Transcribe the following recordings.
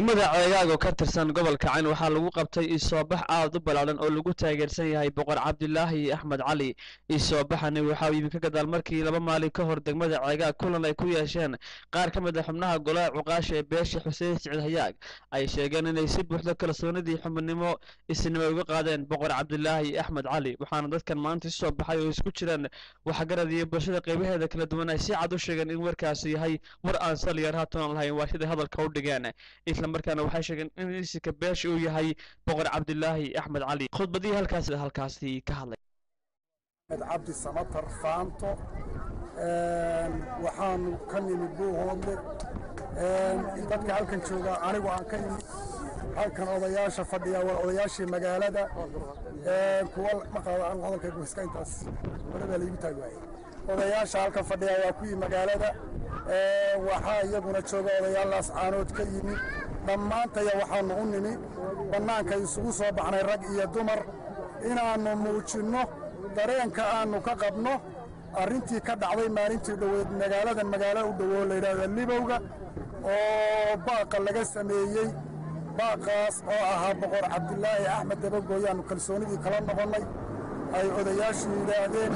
degmada ceegaago ka tirsan gobolka Cayn waxaa lagu qabtay isoobax aad u balaaran oo lagu taageersan yahay boqor Cabdilaahi Axmed Cali. Isoobaxani waxa uu yimid ka gadaal markii laba maalin ka hor degmada ceegaag kulan ay ku yeesheen qaar ka mid ah xubnaha golaha cuqaasha ee beesha Xuseen Siciid Hayaag ay sheegeen inay si buuxda kalsoonidii xubnimo isnimo uga qaadeen boqor Cabdilaahi Axmed Cali. waxaana dadkan maanta soo baxay oo isku jiraan waxgarad iyo bulshada qaybaheeda kala duwan ay si cad u sheegeen in warkaasi yahay war aan sal yar haatan lahayn waa sida hadalka u dhigeen. isla markaana waxay sheegeen in isika beesha uu yahay boqor Cabdilaahi Axmed Cali. khudbadii halkaasi ka hadlay cabdi samatar faanto waxaan ka nimid buuhoodle dadka halkan jooga anigu aan ka nimid halkan odayaasha fadhiya waa odayaashii magaalada kuwa maqaada aan hadalkaygu iska intaas walaal iigu taag waayay odayaasha halkan fadhiya waa kuwii magaalada waxaa iyaguna jooga odayaalaas caanood ka yimid dhammaantaya waxaanu u nimi bannaanka isugu soo baxnay rag iyo dumar inaannu muujinno dareenka aannu ka qabno arrintii ka dhacday maalintii dhoweed magaaladan magaalo u dhowoo la yidhaahda libowga oo baaqa laga sameeyey baaqaas oo ahaa boqor Cabdilaahi Axmed dabagooyaannu kalsoonidii kala noqonnay ay odayaashu yidhaahdeen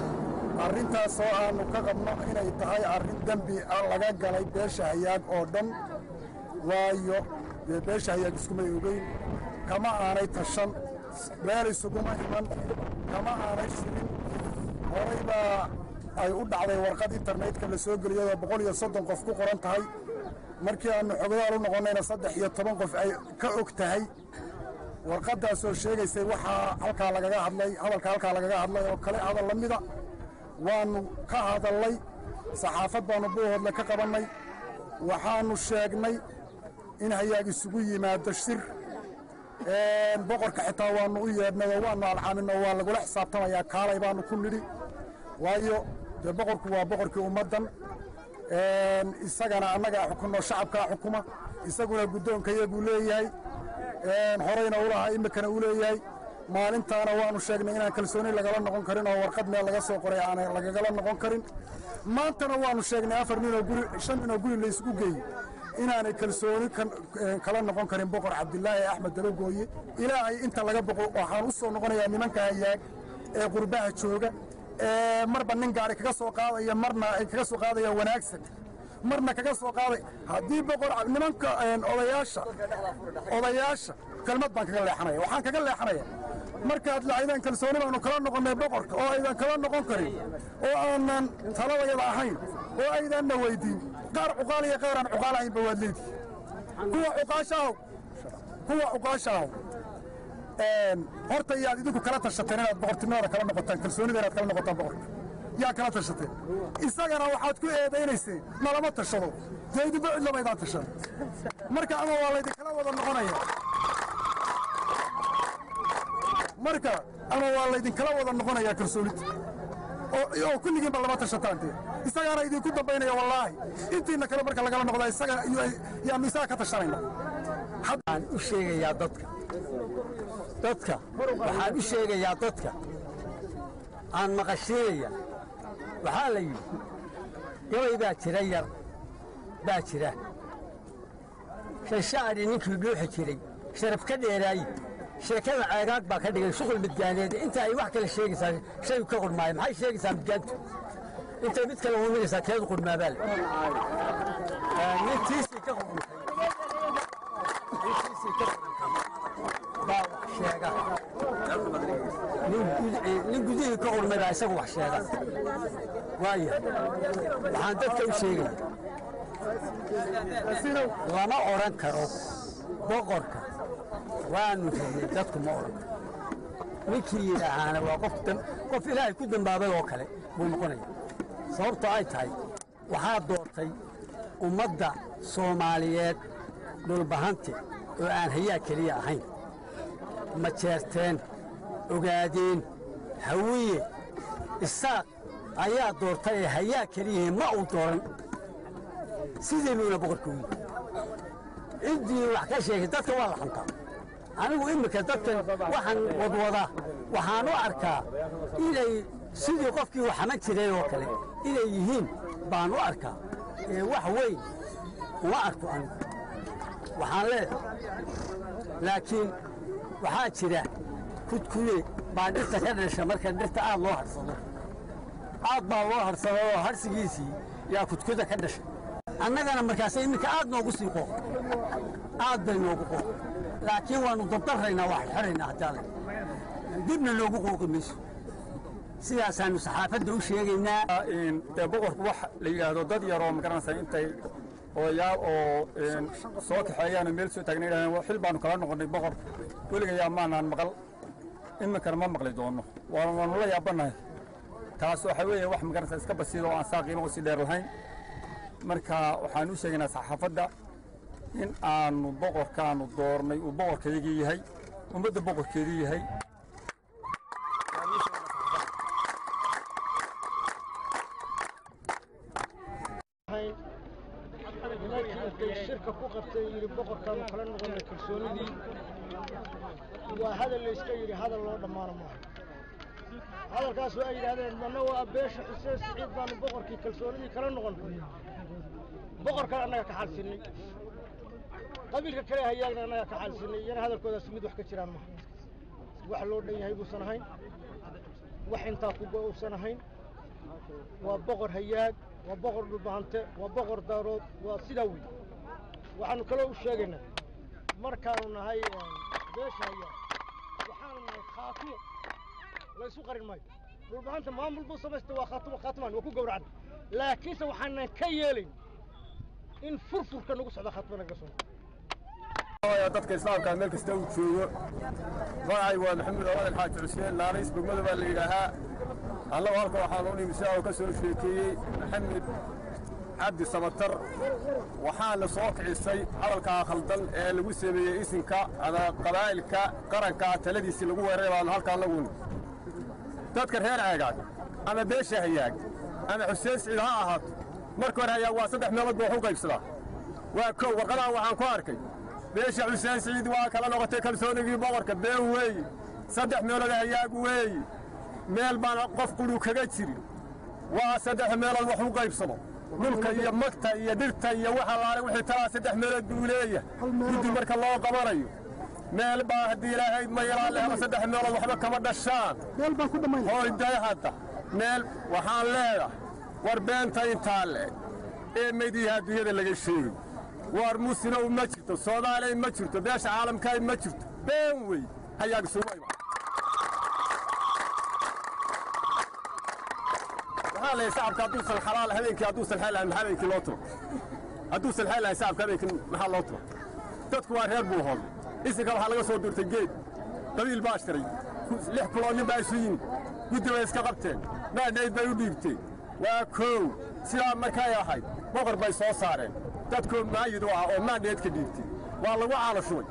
arrintaas oo aannu ka qabno inay tahay arrin dembi laga galay beesha Hayaag oo dhan waayo dee beesha Hayaag iskuma ogeyn kama aanay tashan meel isuguma iman kama aanay shirin horay baa ay u dhacday warqad internetka la soo geliyay 130 qof ku qoran tahay markii aanu xogadaal u noqonayna 13 qof ay ka og tahay warqadaas oo sheegaysay waxa halka lagaga hadlay oo kale hadal la mida waanu ka hadalay saxaafad baanu buuhoodle ka qabanay waxaanu sheegnay in Hayaag isugu yimaado shir boqorka xitaa waanu u yeedhnay waanu alxaaminay waa lagula xisaabtamayaa kaalay baanu ku nidhi waayo dee boqorku waa boqorkii ummaddan isagana annaga xukunno shacabkaa xukuma isaguna guddoonka iyaguu leeyahay horeyna u lahaa imikana u leeyahay maalintaana waanu sheegnay inaan kalsooni lagala noqon karin oo warqad meel laga soo qoray aan lagagala noqon karin maantana waanu sheegnay 4 nin oo guri 5 nin oo guri la isugu geeyey inaanay kalsooni kala noqon karin boqor Cabdilaahi Axmed dabagooye ilaahay inta laga boqo waxaan u soo noqonayaa nimanka Hayaag ee qurbaha jooga marba nin gaari kaga soo qaadaya marna ay kaga soo qaadaya wanaagsan marna kaga soo qaaday haddii boqor nimanka odayaasha kalmad baan kaga leexanaya waxaan kaga leexanaya markaad lacaydan kalsooni baanu kala noqonnay boqorka oo aydan kala noqon karin oo aanan taladayada ahayn oo aydanna weydiin qaar cuqaal iyo qaar aan cuqaal ahayn bawaad leedii kuwa cuqaashaaw horta yaad idinku kala tashateen inaad boqortinimada kala noqotaan kalsoonida inaad kala noqotaan boqorka yaa kala tashateen isagana waxaad ku eedaynayseen nalama tashado dee idinba cid lama idaan tashado marka ama waa laydinkala wada noqonaya kalsoonida oo kulligiinba lama tashataan dee isagaana idinku dambaynaya wallaahi intiina kale marka lagala noqdaa isaga yaanu isaga ka tashanayna waxaan u sheegayaa dadka waxaan u sheegayaa dadka aan maqashiinaya waxaa la yidhi gabay baa jira yar baa jira shashacri ninkii dhuuxi jiray sharaf ka dheeraaye sheekada ceegaag baa ka dhigay shuqul midgaaneed inta ay wax kale sheegaysaa shay ka qurmaayo maxay sheegaysaa midgaantu intay mid kale huminaysaa keedu qurmaabaal nintiisii ka qurmay baa wax sheega nin gudihii ka qurmay baa isagu wax sheega waayo waxaan dadka u sheegaya lama odhan karo boqorka waanu rabnay dadku ma odhan ninkii yidhaahaana waa qof ilaahay ku dambaabay oo kale buu noqonaya sababtoo ay tahay waxaa doortay ummadda Soomaaliyeed dhulbahante oo aan Hayaag keliya ahayn ma jeerteen ogaadeen hawiye isaaq ayaa doortay Hayaag keliya ma uu dooran sidii luuna boqorku intii wax ka sheegay dadka waa la xantaa anigu imika dadkan waxaan wadwada waxaan u arkaa inay sidii qofkii wax xaman jiray oo kale inay yihiin baan u arkaa wax weyn uma arko anigu waxaan leedahay laakiin waxaa jira kudkuye baa dhirta ka dhasha marka dhirta aad loo harsado aad baa loo harsaday oo harsigiisii yaa kudkuda ka dhashay annagana markaas iminka aad noogu sii qooq aad bay noogu qooq laakiin waannu dabdaraynaa waa xirxiraynaa haddaale dibna noogu qooqi mayso sidaasaannu saxaafadda u sheegaynaa dee boqorku wax la yidhaahdo dad yaroo magaranaysa intay odayaal oo soo kaxeeyaan meel soo taagna yidhahdeen xil baanu kala noqonnay boqor weligayaa maanaan maqal iminkana ma maqli doonno waanu la yaabannahay taas waxaa weeye wax magaranaysa iska basiida oo aan saa qiimo usii dheer lahayn marka waxaan u sheegaynaa saxaafadda in aanu boqorkaanu doornay uu boqorkaygii yahay ummadda boqorkeedii yahay shirka ku qabtay yiri boqorkaanu kala noqonay kalsoonidii waa hadal la iska yiri hadal loo dhamaano maaha hadalkaas waa yiraahdeen manna waa beesha xuseen siciid baanu boqorkii kalsoonidii kala noqonay boqorka annaga ka xalsinay qabiilka kale hayaagna annaga ka xalsinay yana hadalkoodaas mid wax ka jiraan maaha wax loo dhan yahay buusan ahayn wax intaa ku go'uusan ahayn waa boqor hayaag waa boqor dhulbahante waa boqor daarood waa sidaa wey waxaanu kaloo u sheegaynaa markaanu nahay beesha hayaag waxaanu nahay khaatimo laysu qarin maayo dhulbahanta maamul buu samaystay waa khaatimaan waa ku gowracnay laakiinse waxaanan ka yeelayn in furfurka nagu socdo khaatima naga soo dadka islaamka meel kasta uu joogo magacay waa maxamed awadan xaaji xuseen naanays degmada baa la yidhaahaa annagu halka waxaan u nimi sidaa uu ka soo sheekeeyey maxamed cabdi samatar waxaana soo kicisay hadalkaa khaldan ee lagu sameeyey isinka ama qabaa'ilka qaranka taladiisii lagu weeraray baanu halkaan lagu nimi dadka reer ceegaag ama beesha hayaag ama xuseen siciid ha ahaato marka hore hayaag waa 3 meelood buu wax u qaybsadaa waa kow warqadahan waxaan ku arkay beesha xuseen siciid waa kala noqotay kalsoonigii boqorka been weeye 3 meelood hayaag weeye meel baan qof qulu kaga jirin waa 3 meelood wax u qaybsado dhulka iyo magta iyo dhirta iyo waxa laale wixii talaa 3 meelood buu leeyahay guddi marka loo qabanayo meel baa haddii ilaahay ma yaraaleema 3 meelood waxba kama dhashaan meel baan ku dhammayn hooy day hadda meel waxaan leedahay war beenta intaa le ee meediyaha adduunyada laga sheegay war musinow ma jirto soomaaliya ma jirto beesha caalamka ma jirto been wey hayaag suubayba waxaa leeyahay shacabka hadduusan xalaal habeenkii hadduusan xalaal ahayn habeenkii loo tuuro hadduusan xalaal ahayn shacabka habeenkii maxaa loo tuuro dadku waa reer buu hooday isinka waxaa laga soo durtay geed qabiil baa shiray 6 kuloon nin baa isu yimid guddi bay iska qabteen maadhayd bay u dhiibteen waa kow sidaa markay ahayd boqor bay soo saareen dadku maayid ah oo maadhayd ka dhiibtay waa lagu caalashubay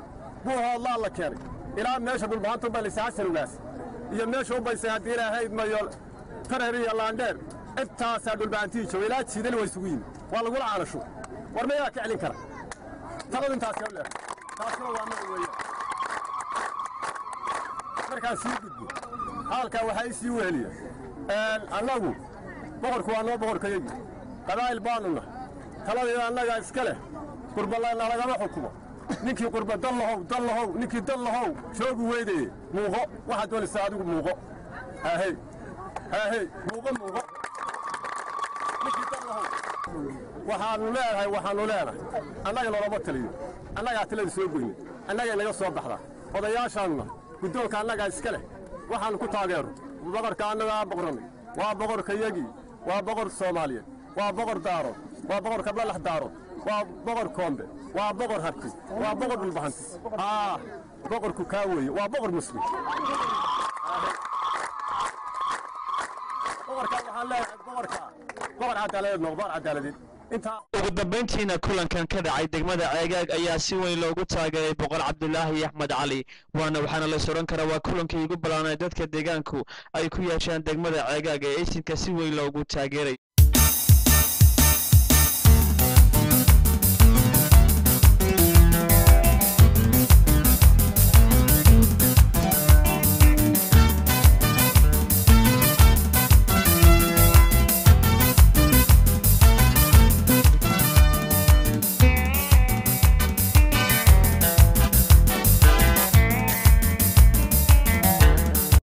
buu hoodlaa la keenay ilaa meesha dhulbahantu baa lisaasan ugaas iyo meesha u baysay haddii ilaahayd mayo qarar iyo laandheer intaasaa dhulbahantii joogay ilaa jiidana way isugu yimid waa lagula caalashubay war mayaa ka celin kara taladu intaasee u leehay taasuna waa mid weeye markaan sii gudbo halkaa waxaa isii weheliya annagu boqorku waa noo boqorkayagii qabaa'il baanu nahay taladeeda annagaa iska leh qurbalayna lagama xukumo ninkii qurba dal lahow ninkii dal lahow joogi weydeye muuqo waxaad doonaysaa adigu muuqo haahey muuqo ninkii dal lahow waxaannu leenahay annaga loolama taliyo annagaa talada soo goyne annagay naga soo baxdaa odayaashaanuna guddoonka annagaa iska leh waxaannu ku taageero boqorka annagaa boqornay waa boqorkayagii waa boqor soomaaliyeed waa boqor daarood waa boqor kablalax daarood waa boqor koombe waa boqor harti waa boqor dhulbahanti boqorku kaa weeye waa boqor muslim boqorka waxaan leeyahay boqor cadaaladeed noqo boqor cadaaladeed ugu dambayntiina kulankan ka dhacay degmada ceegaag ayaa si weyn loogu taageeray boqor cabdulaahi axmed cali waxaana la soran karaa waa kulankii ugu ballaanay dadka deegaanku ay ku yeesheen degmada ceegaag ee isinka si weyn loogu taageeray